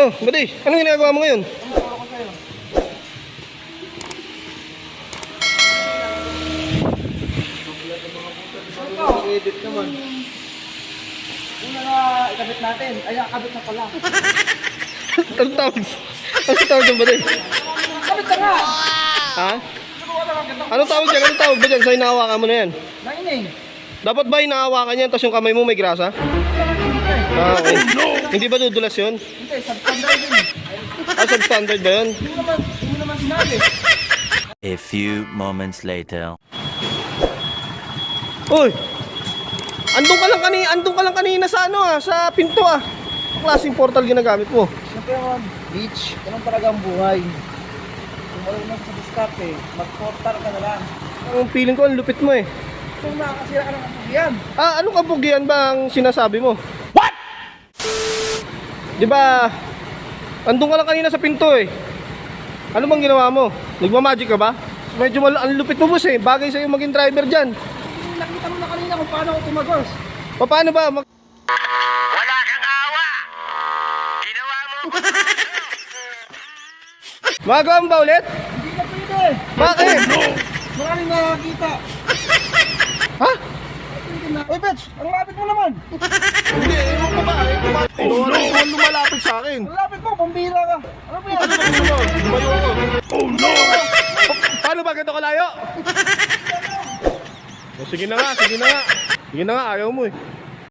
Oh, buddy, anong ginagawa mo ngayon? Edit naman. Una na ikabit natin. Ay, nakabit na pala. Anong tawag? Anong tawag dyan, buddy? Kabit na nga! Ha? Anong tawag dyan? Anong tawag ba dyan? Sa hinahawakan mo na yan? Naining. Dapat ba hinahawakan yan, tapos yung kamay mo may grasa? Ah, okay. Hindi ba dudulas yun? Hindi, substandard yun. Ah, substandard ba yun? Hindi mo naman sinabi. A few moments later. Uy! Andun ka lang kanina sa ano sa pinto ah. Ang klaseng portal ginagamit mo. Siyempre naman, beach. Ganun talaga ang buhay. Kung marunong sa diskarte, mag-portal ka na lang. Ang feeling ko ang lupit mo eh. Kung makakasira ka ng kapugian. Ah, anong kapugian ba ang sinasabi mo? What? Di ba, andun ka lang kanina sa pinto eh. Ano bang ginawa mo? Nagmamagic ka ba? Medyo ang lupit mo boss eh. Bagay sa'yo maging driver dyan. Nakita mo na kanina kung paano ako tumagos. Paano ba? Wala kang awa! Ginawa mo! Magawa mo ba ulit? Hindi na pwede. Bakit? Maraming nakakita. Ha? Hindi na. Uy, Betch, ang lapit mo naman. Hindi, ewan ko ba? Ano lumalapit sa akin? Ang lapit mo, pambira ka. Ano ba yan? Ano ba gusto mo? Lumayo ako. Oh no! Paano ba ganito kalayo? Oh, sige na nga, sige na nga. Sige na nga, ayaw mo eh.